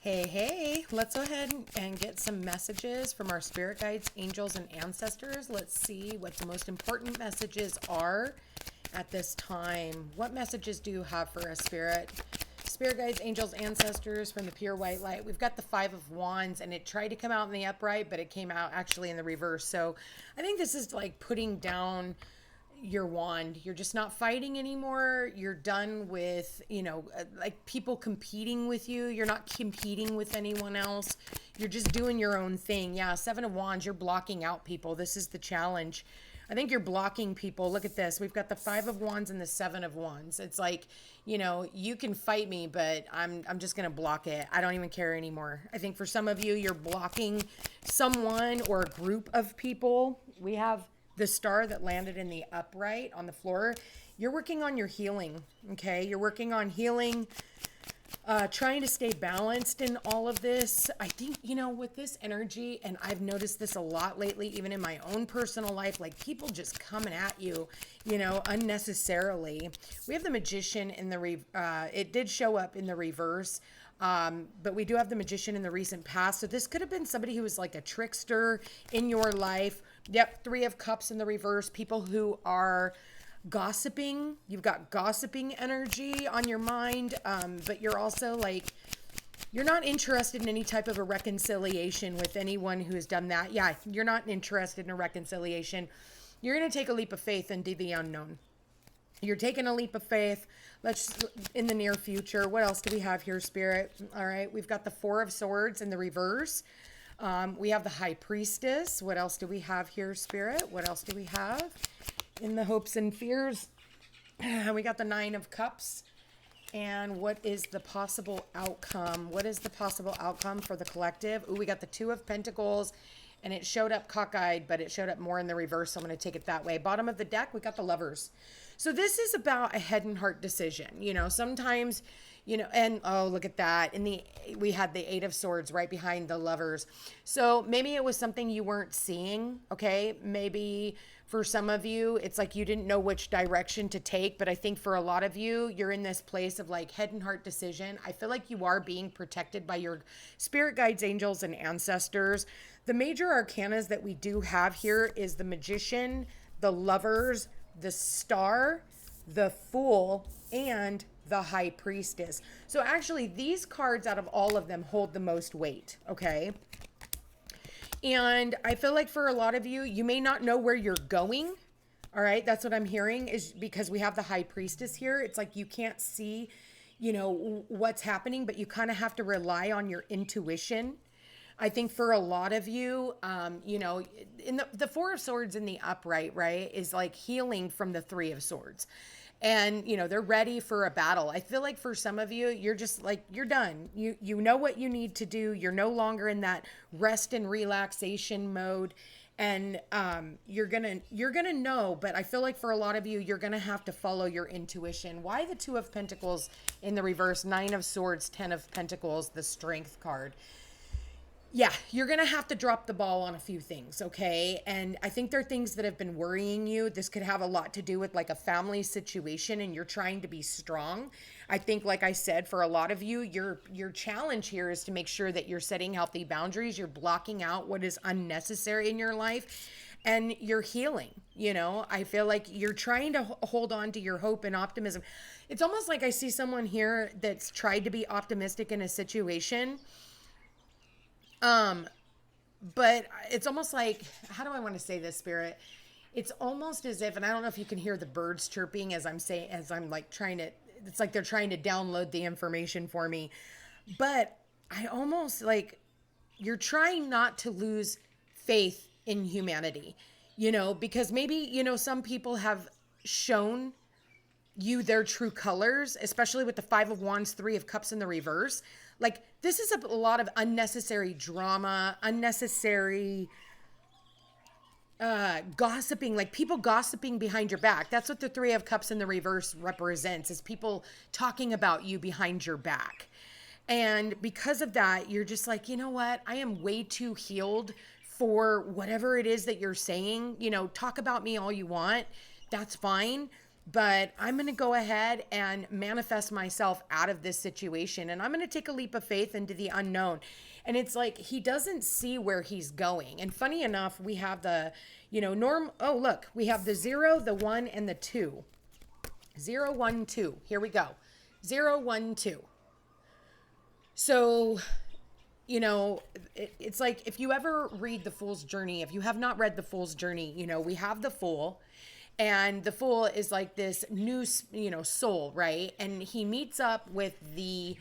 Hey, let's go ahead and get some messages from our spirit guides, angels, and ancestors. Let's see what the most important messages are at this time. What messages do you have for us, Spirit? Spirit guides, angels, ancestors from the pure white light. We've got the Five of Wands, and it tried to come out in the upright, but it came out actually in the reverse. So I think this is like putting down your wand. You're just not fighting anymore. You're done with, like people competing with you. You're not competing with anyone else. You're just doing your own thing. Yeah, Seven of Wands, you're blocking out people. This is the challenge. I think you're blocking people. Look at this. We've got the Five of Wands and the Seven of Wands. It's like, you can fight me, but I'm just going to block it. I don't even care anymore. I think for some of you, you're blocking someone or a group of people. We have the star that landed in the upright on the floor. You're working on your healing, okay? You're working on healing, trying to stay balanced in all of this. I think, with this energy, and I've noticed this a lot lately, even in my own personal life, like people just coming at you, unnecessarily. We have the Magician in the, it did show up in the reverse. But we do have the Magician in the recent past. So this could have been somebody who was like a trickster in your life. Yep, Three of Cups in the reverse. People who are gossiping. You've got gossiping energy on your mind. But you're also like, you're not interested in any type of a reconciliation with anyone who has done that. Yeah, you're not interested in a reconciliation. You're going to take a leap of faith into the unknown. You're taking a leap of faith. Let's in the near future. What else do we have here, Spirit? All right, we've got the Four of Swords in the reverse. We have the High Priestess. What else do we have here, Spirit? What else do we have in the hopes and fears? We got the Nine of Cups. And what is the possible outcome? What is the possible outcome for the collective? Ooh, we got the Two of Pentacles. And it showed up cockeyed, but it showed up more in the reverse. So I'm going to take it that way. Bottom of the deck, we got the Lovers. So this is about a head and heart decision. Sometimes, and oh, look at that. We had the Eight of Swords right behind the Lovers. So maybe it was something you weren't seeing. Okay. Maybe for some of you, it's like you didn't know which direction to take. But I think for a lot of you, you're in this place of like head and heart decision. I feel like you are being protected by your spirit guides, angels, and ancestors. The major arcanas that we do have here is the Magician, the Lovers, the Star, the Fool, and the High Priestess. So actually, these cards out of all of them hold the most weight, okay? And I feel like for a lot of you, you may not know where you're going, all right? That's what I'm hearing is because we have the High Priestess here. It's like you can't see, what's happening, but you kind of have to rely on your intuition. I think for a lot of you, in the Four of Swords in the upright, right, is like healing from the Three of Swords. And, they're ready for a battle. I feel like for some of you, you're just like, you're done. You know what you need to do. You're no longer in that rest and relaxation mode. And you're gonna know, but I feel like for a lot of you, you're gonna have to follow your intuition. Why the Two of Pentacles in the reverse, Nine of Swords, Ten of Pentacles, the Strength card? Yeah, you're going to have to drop the ball on a few things, okay? And I think there are things that have been worrying you. This could have a lot to do with like a family situation and you're trying to be strong. I think, like I said, for a lot of you, your challenge here is to make sure that you're setting healthy boundaries. You're blocking out what is unnecessary in your life and you're healing. I feel like you're trying to hold on to your hope and optimism. It's almost like I see someone here that's tried to be optimistic in a situation. But it's almost like, how do I want to say this, Spirit? It's almost as if, and I don't know if you can hear the birds chirping as I'm like trying to, it's like they're trying to download the information for me. But I almost like, you're trying not to lose faith in humanity, because maybe, some people have shown you their true colors, especially with the Five of Wands, Three of Cups in the reverse. Like, this is a lot of unnecessary drama, unnecessary gossiping, like people gossiping behind your back. That's what the Three of Cups in the reverse represents, is people talking about you behind your back. And because of that, you're just like, you know what? I am way too healed for whatever it is that you're saying. Talk about me all you want. That's fine. but I'm going to go ahead and manifest myself out of this situation. And I'm going to take a leap of faith into the unknown. And it's like he doesn't see where he's going. And funny enough, we have the, oh, look, we have the 0, the 1, and the 2. 0, 1, 2. Here we go. 0, 1, 2. So, it's like if you ever read The Fool's Journey, if you have not read The Fool's Journey, we have the Fool. And the Fool is like this new, soul, right? And he meets up with the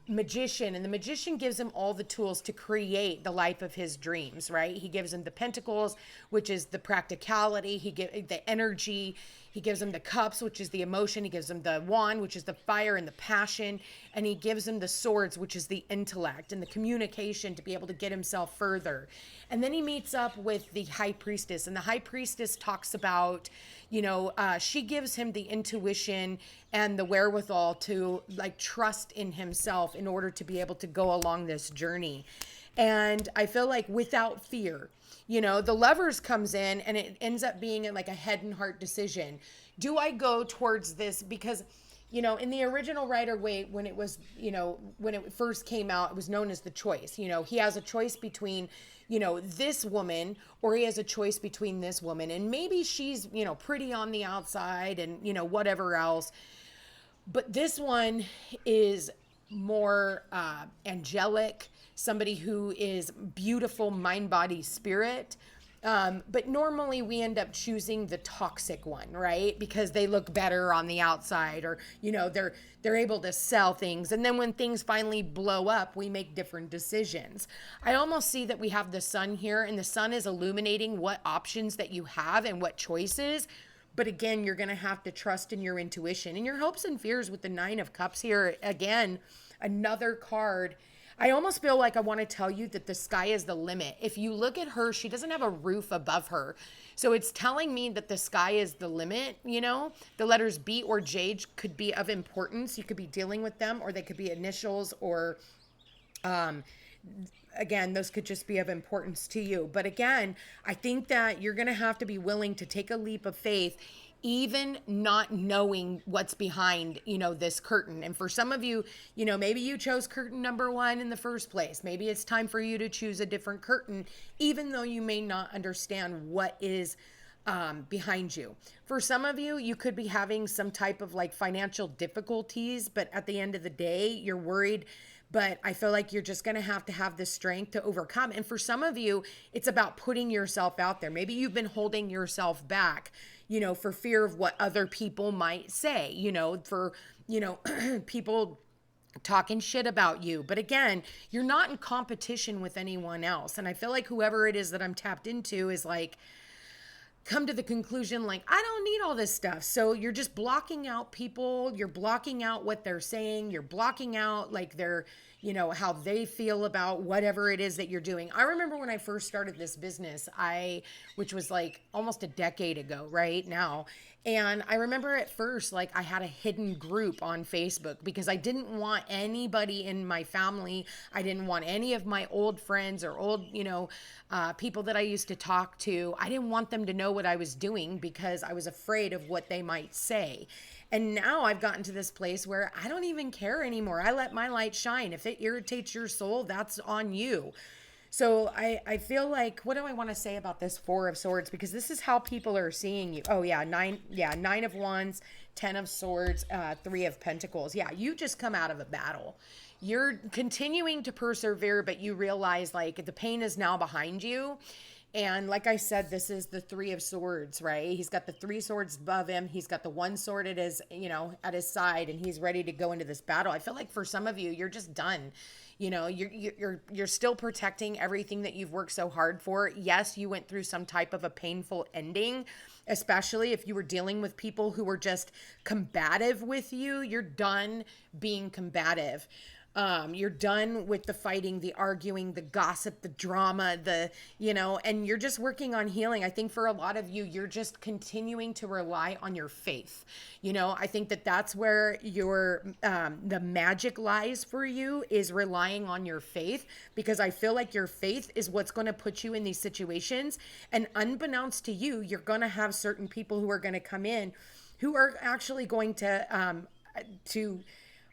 magician, and the magician gives him all the tools to create the life of his dreams, right? He gives him the pentacles, which is the practicality. He gives the energy. He gives him the cups, which is the emotion. He gives him the wand, which is the fire and the passion. And he gives him the swords, which is the intellect and the communication to be able to get himself further. And then he meets up with the high priestess, and the high priestess talks about, she gives him the intuition and the wherewithal to like trust in himself in order to be able to go along this journey. And I feel like without fear, the Lovers comes in, and it ends up being like a head and heart decision. Do I go towards this? Because, in the original Rider-Waite, when it was, when it first came out, it was known as The Choice. He has a choice between, this woman, or he has a choice between this woman. And maybe she's, pretty on the outside and, whatever else. But this one is more angelic, somebody who is beautiful mind, body, spirit. But normally we end up choosing the toxic one, right? Because they look better on the outside, or, they're able to sell things. And then when things finally blow up, we make different decisions. I almost see that we have the sun here, and the sun is illuminating what options that you have and what choices. But again, you're going to have to trust in your intuition and your hopes and fears with the 9 of Cups here. Again, another card. I almost feel like I want to tell you that the sky is the limit. If you look at her, she doesn't have a roof above her. So it's telling me that the sky is the limit, The letters B or J could be of importance. You could be dealing with them, or they could be initials, or again, those could just be of importance to you. But again, I think that you're going to have to be willing to take a leap of faith, even not knowing what's behind, this curtain. And for some of you, maybe you chose curtain number 1 in the first place. Maybe it's time for you to choose a different curtain, even though you may not understand what is behind you. For some of you, you could be having some type of like financial difficulties, but at the end of the day, you're worried. But I feel like you're just going to have the strength to overcome. And for some of you, it's about putting yourself out there. Maybe you've been holding yourself back, for fear of what other people might say, for, people talking shit about you. But again, you're not in competition with anyone else. And I feel like whoever it is that I'm tapped into is like, come to the conclusion, like, I don't need all this stuff. So you're just blocking out people. You're blocking out what they're saying. You're blocking out like their, how they feel about whatever it is that you're doing. I remember when I first started this business, which was like almost a decade ago right now. And I remember at first, like I had a hidden group on Facebook because I didn't want anybody in my family. I didn't want any of my old friends or old, people that I used to talk to. I didn't want them to know what I was doing because I was afraid of what they might say. And now I've gotten to this place where I don't even care anymore. I let my light shine. If it irritates your soul, that's on you. So I feel like, what do I want to say about this 4 of Swords? Because this is how people are seeing you. Oh yeah, 9 of Wands, 10 of Swords, 3 of Pentacles. Yeah, you just come out of a battle. You're continuing to persevere, but you realize like the pain is now behind you. And like I said, this is the 3 of Swords, right? He's got the 3 swords above him. He's got the 1 sword at his, at his side, and he's ready to go into this battle. I feel like for some of you, you're just done. You're still protecting everything that you've worked so hard for. Yes, you went through some type of a painful ending, especially if you were dealing with people who were just combative with you. You're done being combative. You're done with the fighting, the arguing, the gossip, the drama, and you're just working on healing. I think for a lot of you, you're just continuing to rely on your faith. I think that that's where the magic lies for you, is relying on your faith, because I feel like your faith is what's going to put you in these situations. And unbeknownst to you, you're going to have certain people who are going to come in who are actually going to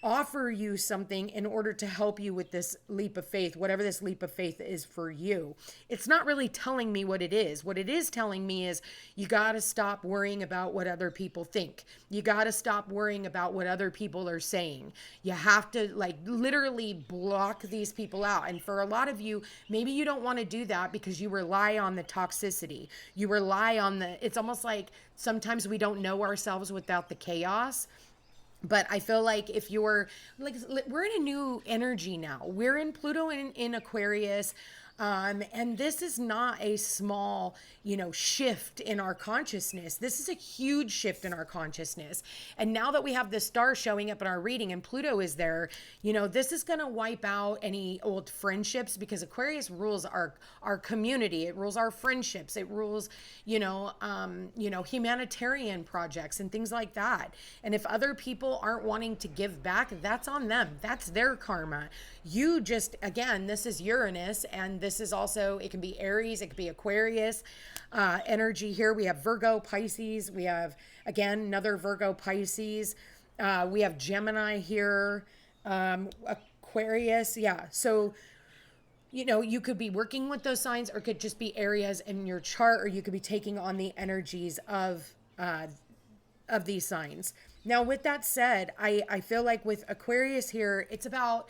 offer you something in order to help you with this leap of faith, whatever this leap of faith is for you. It's not really telling me what it is. What it is telling me is you got to stop worrying about what other people think. You got to stop worrying about what other people are saying. You have to like literally block these people out. And for a lot of you, maybe you don't want to do that because you rely on the toxicity. You rely on it's almost like sometimes we don't know ourselves without the chaos. But I feel like if you're like, we're in a new energy now. We're in Pluto in Aquarius. And this is not a small, shift in our consciousness. This is a huge shift in our consciousness. And now that we have the stars showing up in our reading and Pluto is there, this is going to wipe out any old friendships because Aquarius rules our community. It rules our friendships. It rules, humanitarian projects and things like that. And if other people aren't wanting to give back, that's on them. That's their karma. You just, again, this is Uranus, and this is also, it can be Aries, it could be Aquarius energy here. We have Virgo, Pisces. We have, again, another Virgo, Pisces. We have Gemini here, Aquarius. Yeah. So, you could be working with those signs, or it could just be areas in your chart, or you could be taking on the energies of these signs. Now, with that said, I feel like with Aquarius here, it's about,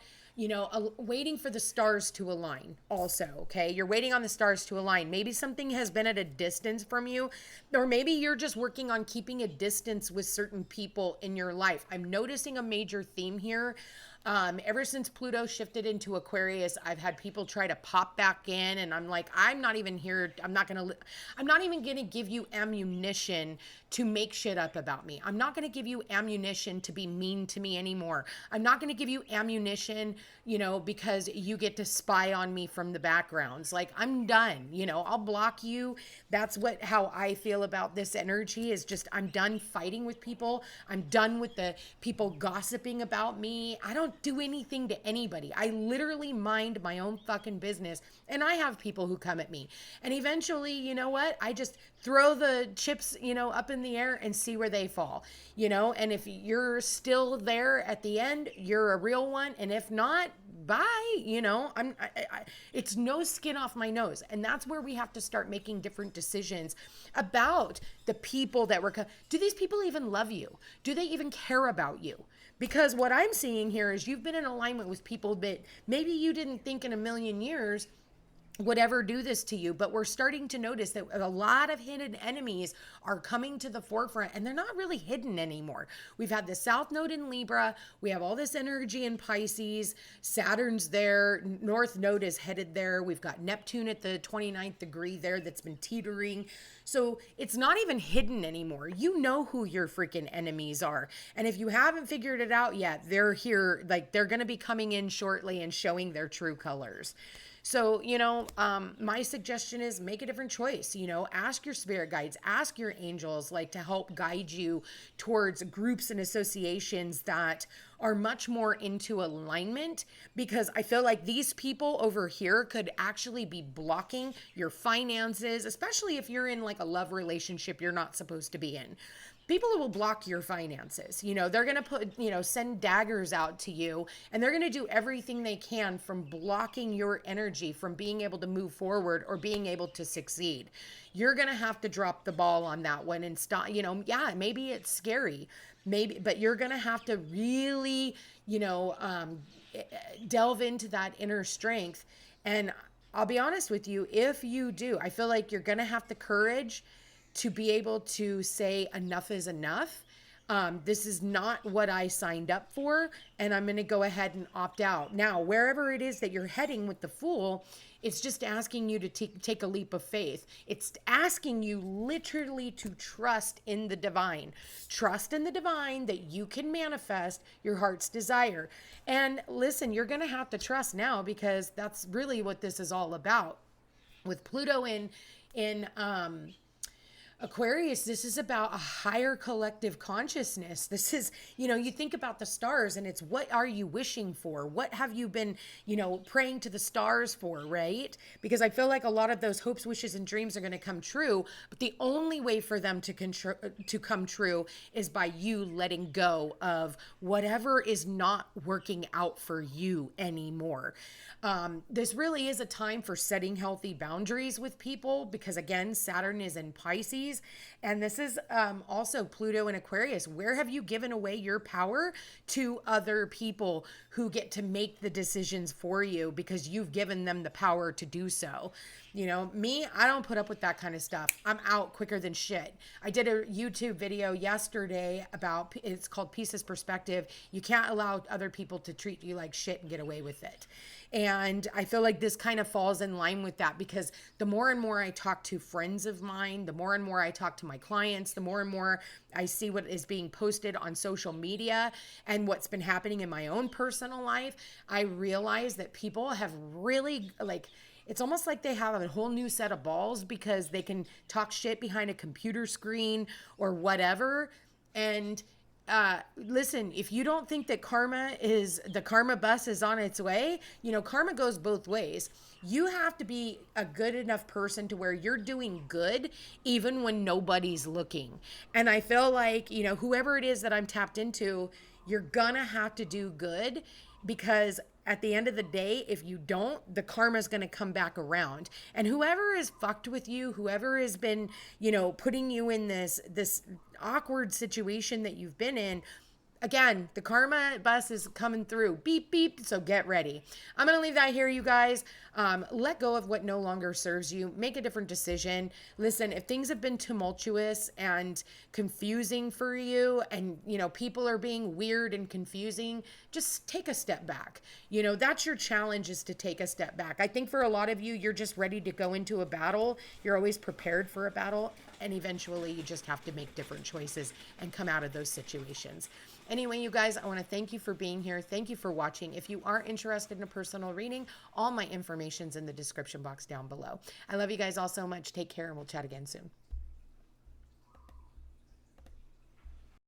waiting for the stars to align also, okay? You're waiting on the stars to align. Maybe something has been at a distance from you, or maybe you're just working on keeping a distance with certain people in your life. I'm noticing a major theme here. Ever since Pluto shifted into Aquarius, I've had people try to pop back in, and I'm like, I'm not even here. I'm not even going to give you ammunition to make shit up about me. I'm not going to give you ammunition to be mean to me anymore. I'm not going to give you ammunition, because you get to spy on me from the backgrounds. Like, I'm done, I'll block you. That's how I feel about this energy is just, I'm done fighting with people. I'm done with the people gossiping about me. I don't do anything to anybody. I literally mind my own fucking business. And I have people who come at me. And eventually, you know what? I just throw the chips, up in the air and see where they fall, and if you're still there at the end, you're a real one. And if not, bye, it's no skin off my nose. And that's where we have to start making different decisions about the people that do these people even love you? Do they even care about you? Because what I'm seeing here is you've been in alignment with people that maybe you didn't think in a million years would ever do this to you, but we're starting to notice that a lot of hidden enemies are coming to the forefront, and they're not really hidden anymore. We've had the South Node in Libra, we have all this energy in Pisces, Saturn's there, North Node is headed there, we've got Neptune at the 29th degree there that's been teetering. So it's not even hidden anymore. You know who your freaking enemies are. And if you haven't figured it out yet, they're here, like they're going to be coming in shortly and showing their true colors. So, my suggestion is make a different choice, ask your spirit guides, ask your angels, like to help guide you towards groups and associations that are much more into alignment, because I feel like these people over here could actually be blocking your finances, especially if you're in like a love relationship you're not supposed to be in. People will block your finances. They're going to send daggers out to you, and they're going to do everything they can from blocking your energy from being able to move forward or being able to succeed. You're going to have to drop the ball on that one and stop, maybe it's scary, but you're going to have to really, delve into that inner strength. And I'll be honest with you, if you do, I feel like you're going to have the courage to be able to say enough is enough. This is not what I signed up for, and I'm going to go ahead and opt out. Now, wherever it is that you're heading with the Fool, it's just asking you to take a leap of faith. It's asking you literally to trust in the divine. Trust in the divine that you can manifest your heart's desire. And listen, you're going to have to trust now, because that's really what this is all about. With Pluto in Aquarius, this is about a higher collective consciousness. This is, you think about the stars and it's what are you wishing for? What have you been, praying to the stars for, right? Because I feel like a lot of those hopes, wishes, and dreams are going to come true. But the only way for them to come true is by you letting go of whatever is not working out for you anymore. This really is a time for setting healthy boundaries with people because, again, Saturn is in Pisces. And this is also Pluto in Aquarius. Where have you given away your power to other people who get to make the decisions for you because you've given them the power to do so? Me, I don't put up with that kind of stuff. I'm out quicker than shit. I did a YouTube video yesterday about, it's called Peace's Perspective. You can't allow other people to treat you like shit and get away with it. And I feel like this kind of falls in line with that because the more and more I talk to friends of mine, the more and more I talk to my clients, the more and more I see what is being posted on social media and what's been happening in my own personal life, I realize that people have really it's almost like they have a whole new set of balls because they can talk shit behind a computer screen or whatever. And listen, if you don't think that the karma bus is on its way, karma goes both ways. You have to be a good enough person to where you're doing good even when nobody's looking. And I feel like, whoever it is that I'm tapped into, you're gonna have to do good because at the end of the day, if you don't, the karma is going to come back around. And whoever has fucked with you, whoever has been, putting you in this awkward situation that you've been in, again, the karma bus is coming through. Beep, beep. So get ready. I'm going to leave that here, you guys. Let go of what no longer serves you. Make a different decision. Listen, if things have been tumultuous and confusing for you and, people are being weird and confusing, just take a step back. That's your challenge, is to take a step back. I think for a lot of you, you're just ready to go into a battle. You're always prepared for a battle. And eventually you just have to make different choices and come out of those situations. Anyway, you guys, I want to thank you for being here. Thank you for watching. If you are interested in a personal reading, all my information's in the description box down below. I love you guys all so much. Take care, and we'll chat again soon.